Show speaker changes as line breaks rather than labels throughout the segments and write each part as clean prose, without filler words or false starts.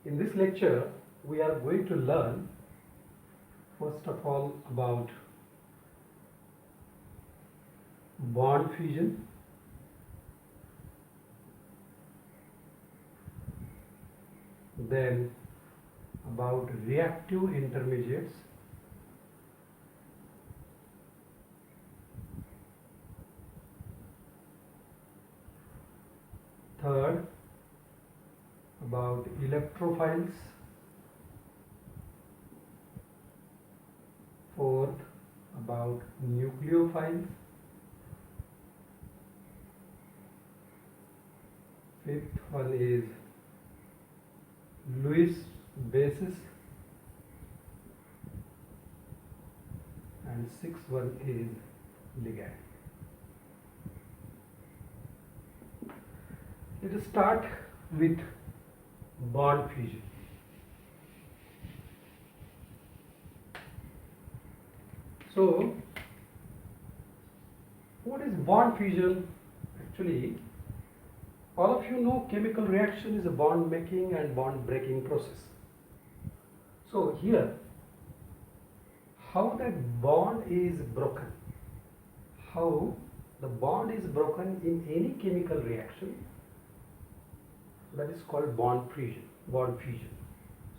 In this lecture, we are going to learn first of all about bond fusion, then about reactive intermediates, third about electrophiles, fourth about nucleophiles, fifth one is Lewis bases, and sixth one is ligand. Let us start with bond fusion. So, what is bond fusion? Actually, all of you know chemical reaction is a bond making and bond breaking process. So here, how that bond is broken, how the bond is broken in any chemical reaction, that is called bond fusion.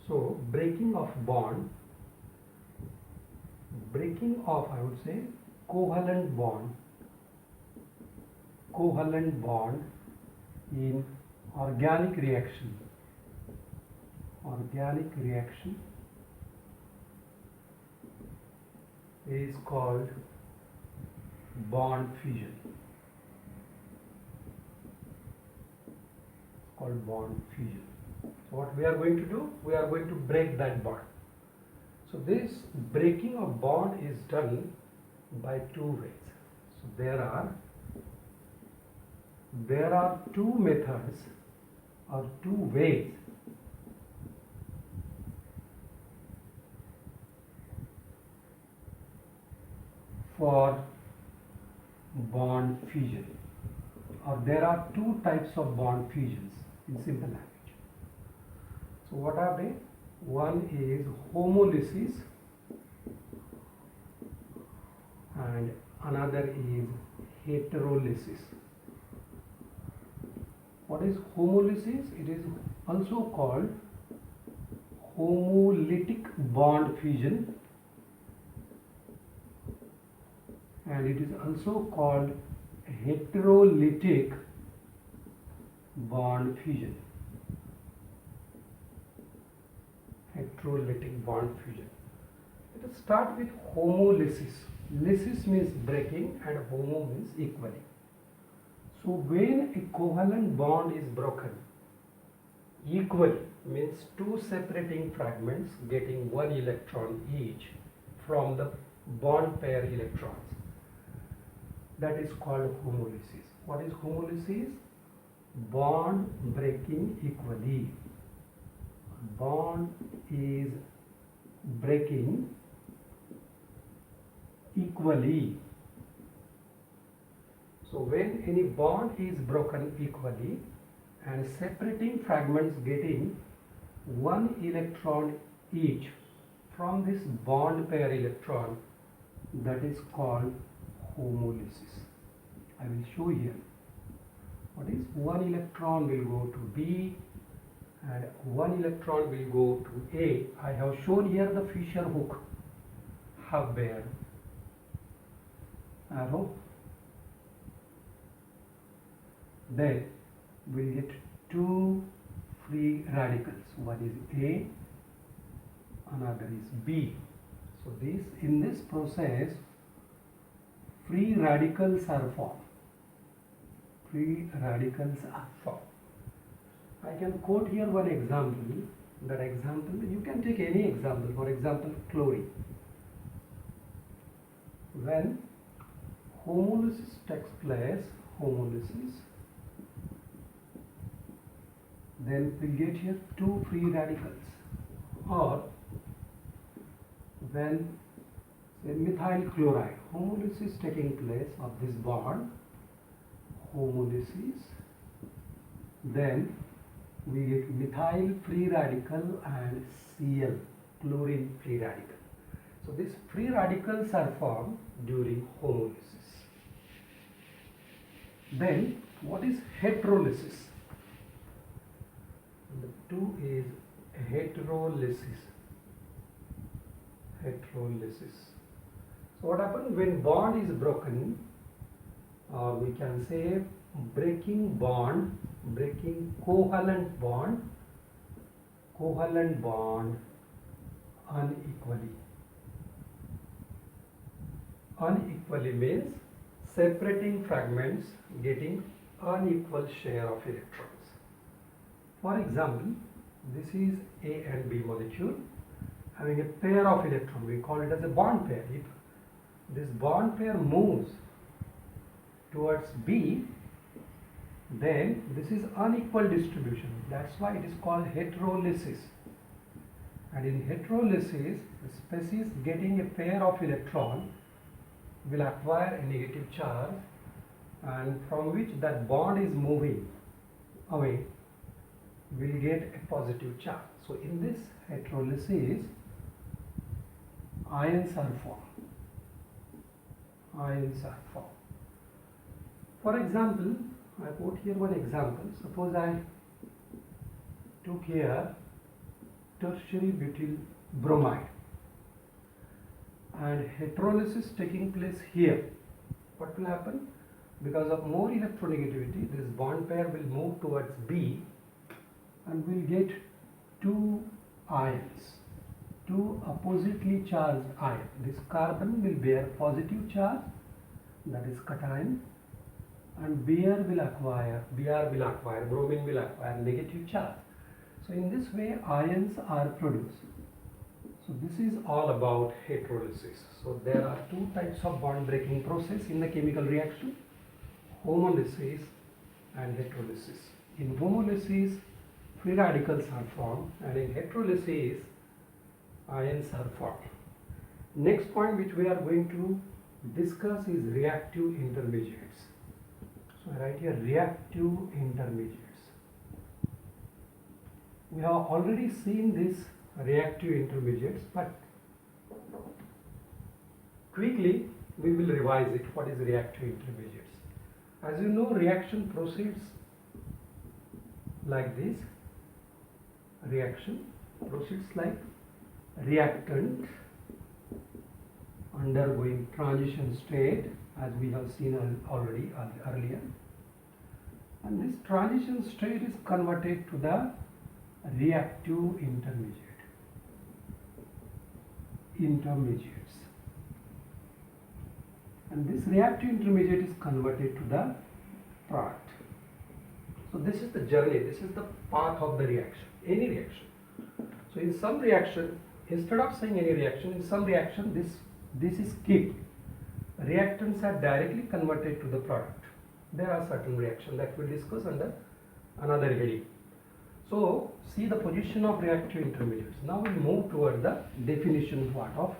So breaking of bond, I would say covalent bond in organic reaction is called bond fusion. So what we are going to do, we are going to break that bond. So this breaking of bond is done by two ways. So there are two methods or two ways for bond fusion, or there are two types of bond fusions in simple language. So what are they? One is homolysis and another is heterolysis. What is homolysis? It is also called homolytic bond fusion, and it is also called heterolytic bond fusion. Let us start with homolysis. Lysis means breaking and homo means equally. So when a covalent bond is broken, equally means two separating fragments getting one electron each from the bond pair electrons. That is called homolysis. What is homolysis? Bond breaking equally. Bond is breaking equally. So when any bond is broken equally and separating fragments getting one electron each from this bond pair electron, that is called homolysis. I will show here. What is one electron will go to B and one electron will go to A. I have shown here the Fisher hook half bare arrow. Then we will get two free radicals. One is A, another is B. So in this process, free radicals are formed. I can quote here one example. That example, you can take any example. For example, chlorine. When homolysis takes place, then we get here two free radicals. Or when methyl chloride, homolysis taking place of this bond, then we get methyl free radical and Cl, chlorine free radical. So these free radicals are formed during homolysis. Then what is heterolysis? Number 2 is heterolysis. Heterolysis. So what happens when bond is broken? We can say breaking bond, breaking covalent bond unequally. Unequally means separating fragments getting unequal share of electrons. For example, this is A and B molecule having a pair of electrons. We call it as a bond pair. If this bond pair moves towards B, then this is unequal distribution. That's why it is called heterolysis. And in heterolysis, the species getting a pair of electrons will acquire a negative charge, and from which that bond is moving away will get a positive charge. So in this heterolysis, ions are formed. For example, I put here one example. Suppose I took here tertiary butyl bromide and heterolysis taking place here. What will happen? Because of more electronegativity, this bond pair will move towards B and we'll get two ions, two oppositely charged ions. This carbon will bear positive charge, that is cation, and bromine will acquire negative charge. So in this way ions are produced. So this is all about heterolysis. So there are two types of bond breaking process in the chemical reaction: homolysis and heterolysis. In homolysis, free radicals are formed, and in heterolysis, ions are formed. Next point which we are going to discuss is reactive intermediates. So I write here reactive intermediates. We have already seen these reactive intermediates, but quickly we will revise it. What is reactive intermediates? As you know, reaction proceeds like this. Reaction proceeds like reactant undergoing transition state, as we have seen already earlier, and this transition state is converted to the reactive intermediates, and this reactive intermediate is converted to the product. So this is the journey, this is the path of the reaction, any reaction. So in some reaction, instead of saying any reaction, in some reaction this is skipped. Reactants are directly converted to the product. There are certain reactions that we'll discuss under another heading. So see the position of reactive intermediates. Now we move toward the definition part of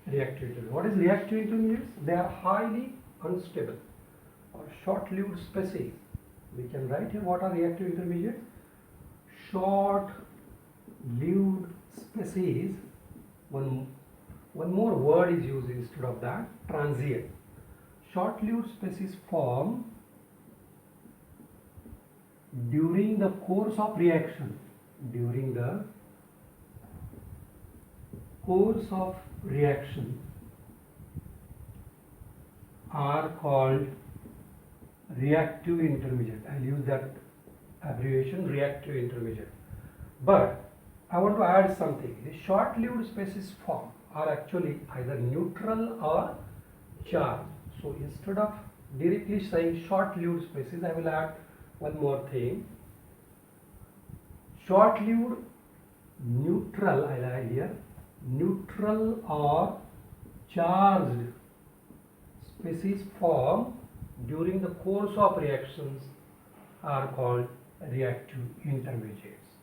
reactive intermediates. What is reactive intermediates? They are highly unstable or short-lived species. We can write here what are reactive intermediates. Short-lived species. One more word is used instead of that, transient. Short-lived species form during the course of reaction. During the course of reaction are called reactive intermediate. I'll use that abbreviation, reactive intermediate. But I want to add something. The short-lived species form are actually either neutral or charged. So instead of directly saying short-lived species, I will add one more thing. Short-lived neutral, I will add here, neutral or charged species form during the course of reactions are called reactive intermediates.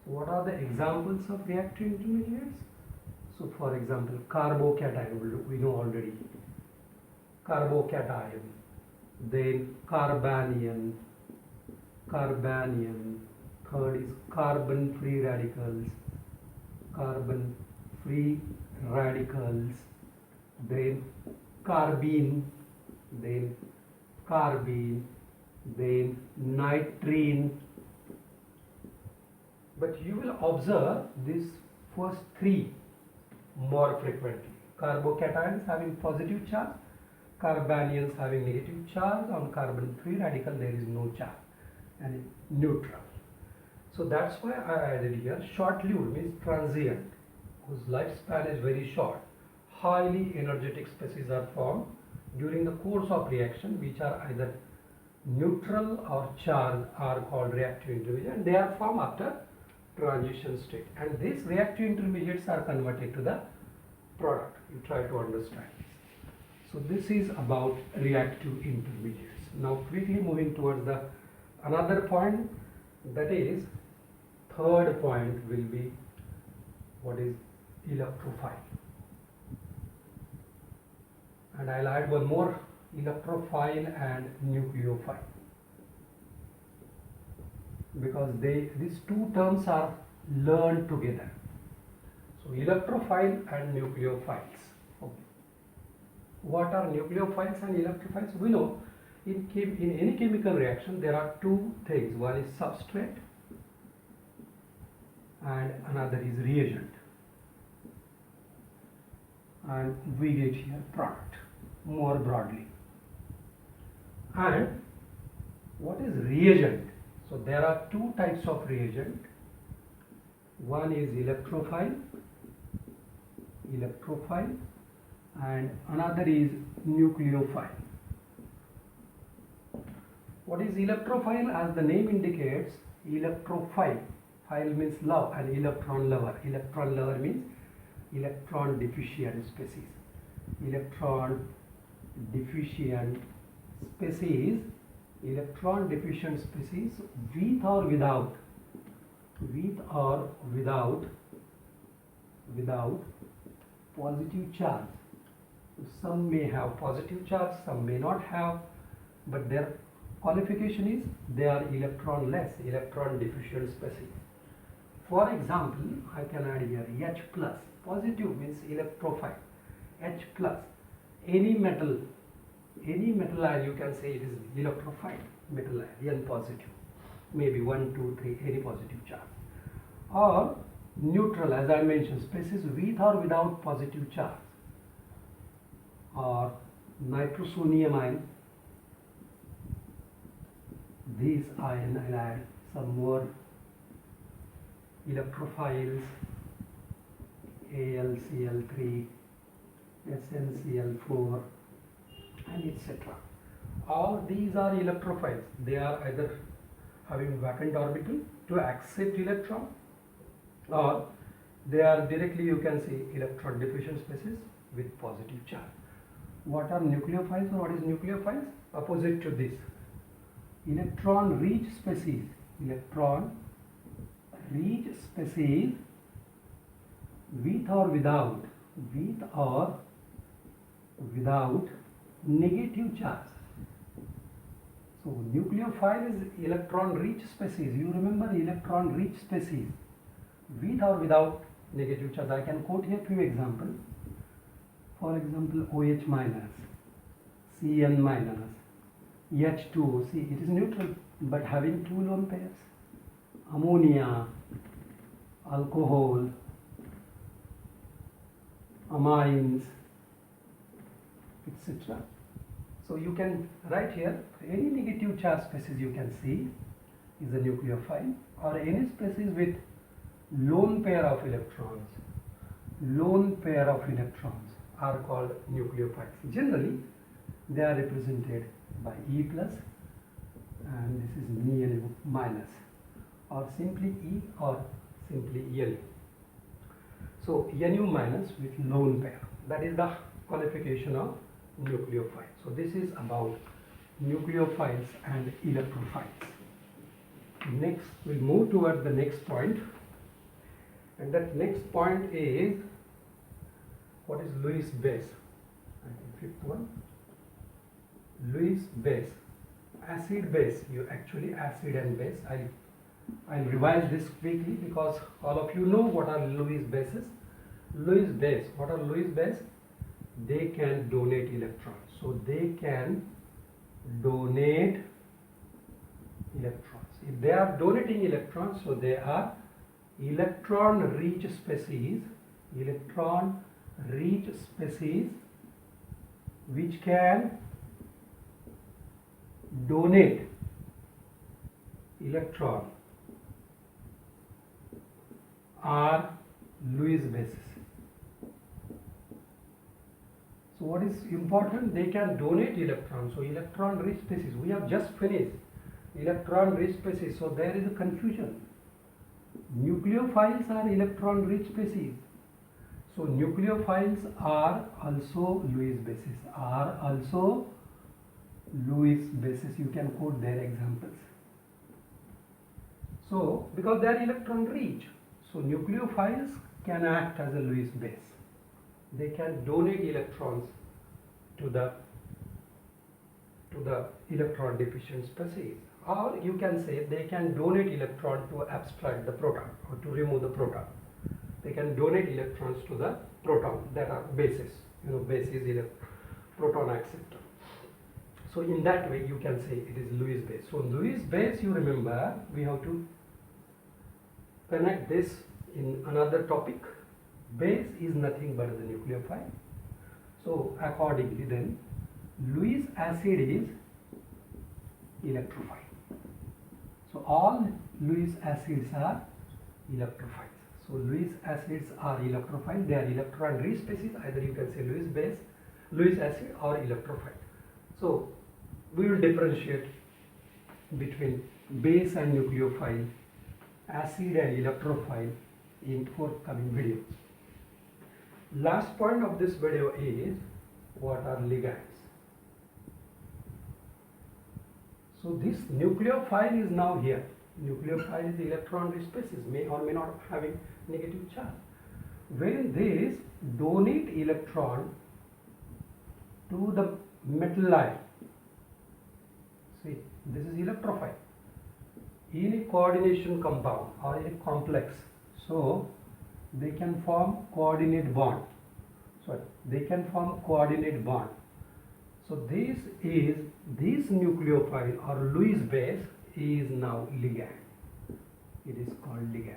So what are the examples of reactive intermediates? So for example, carbocation, we know already, carbocation, then carbanion, Third is carbon free radicals, then carbene, then then nitrene. But you will observe these first three more frequently. Carbocations having positive charge, carbanions having negative charge. On carbon free radical there is no charge and it's neutral. So that's why I added here short-lived means transient, whose lifespan is very short. Highly energetic species are formed during the course of reaction, which are either neutral or charged, are called reactive intermediates, and they are formed after transition state. And these reactive intermediates are converted to the product. You try to understand this. So this is about reactive intermediates. Now quickly moving towards the another point, that is third point will be what is electrophile. And I'll add one more, electrophile and nucleophile, because these two terms are learned together. So electrophile and nucleophiles. Okay. What are nucleophiles and electrophiles? We know in any chemical reaction there are two things. One is substrate and another is reagent. And we get here product more broadly. And what is reagent? So there are two types of reagent. One is electrophile, and another is nucleophile. What is electrophile? As the name indicates, electrophile. Phile means love, and electron lover. Electron lover means electron deficient species. Electron deficient species with or without positive charge. Some may have positive charge, some may not have, but their qualification is they are electronless, electron deficient species. For example, I can add here H plus. Positive means electrophile. H plus. Any metal ion, you can say it is electrophile metal ion, N positive. Maybe 1, 2, 3, any positive charge. Or neutral, as I mentioned, species with or without positive charge. Or nitrosonium ion. These ion, I'll add some more electrophiles, AlCl3, SnCl4, and etc. All these are electrophiles. They are either having vacant orbital to accept electron, or they are directly, you can say, electron deficient species with positive charge. What are nucleophiles, or what is nucleophiles? Opposite to this. Electron rich species with or without negative charge. So nucleophile is electron rich species. You remember electron rich species with or without negative charge. I can quote here few examples. For example, OH minus, Cn minus, H2O. See, it is neutral but having two lone pairs. Ammonia, alcohol, amines, etc. So you can write here any negative charge species you can see is a nucleophile, or any species with lone pair of electrons are called nucleophiles. Generally they are represented by E plus, and this is Nu minus, or simply E or simply Nu. So Nu minus with lone pair, that is the qualification of nucleophile. So this is about nucleophiles and electrophiles. Next we'll move towards the next point, and that next point is what is Lewis base. I think fifth one. Lewis base, acid base. You actually acid and base. I'll I'll revise this quickly because all of you know what are Lewis bases. Lewis base, what are Lewis base? They can donate electrons. So they can donate electrons. If they are donating electrons, so they are electron rich species, electron rich species which can donate electron are Lewis bases. So what is important? They can donate electrons. So electron rich species, we have just finished electron rich species. So there is a confusion. Nucleophiles are electron rich species. So nucleophiles are also Lewis bases. Are also Lewis bases. You can quote their examples. So because they are electron rich, so nucleophiles can act as a Lewis base. They can donate electrons to the electron deficient species, or you can say they can donate electron to abstract the proton or to remove the proton. They can donate electrons to the proton that are bases. Base is proton acceptor. So in that way you can say it is Lewis base. So Lewis base, you remember, we have to connect this in another topic. Base is nothing but the nucleophile. So accordingly then Lewis acid is electrophile. So all Lewis acids are electrophiles. So Lewis acids are electrophile. They are electron rich species. Either you can say Lewis base, Lewis acid, or electrophile. So we will differentiate between base and nucleophile, acid and electrophile in forthcoming video. Last point of this video is what are ligands. So this nucleophile is now here. Nucleophile is electron rich species, may or may not having negative charge. When this donate electron to the metal ion, see, this is electrophile in a coordination compound or in a complex, so they can form coordinate bond. They can form coordinate bond. So this nucleophile or Lewis base is now ligand. It is called ligand.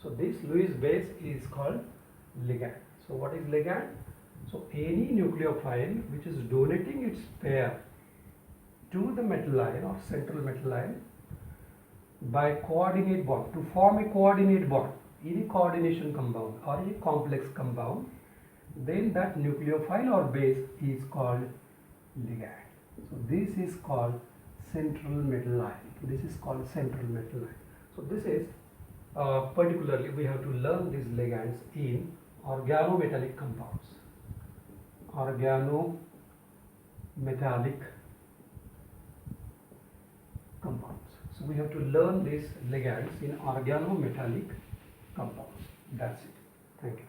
So this Lewis base is called ligand. So what is ligand? So any nucleophile which is donating its pair to the metal ion or central metal ion by coordinate bond, to form a coordinate bond in a coordination compound or a complex compound, then that nucleophile or base is called ligand. So this is called central metal ion. This is called central metal ion. So this is particularly we have to learn these ligands in organometallic compounds. Organometallic compounds. So we have to learn these ligands in organometallic compounds. That's it. Thank you.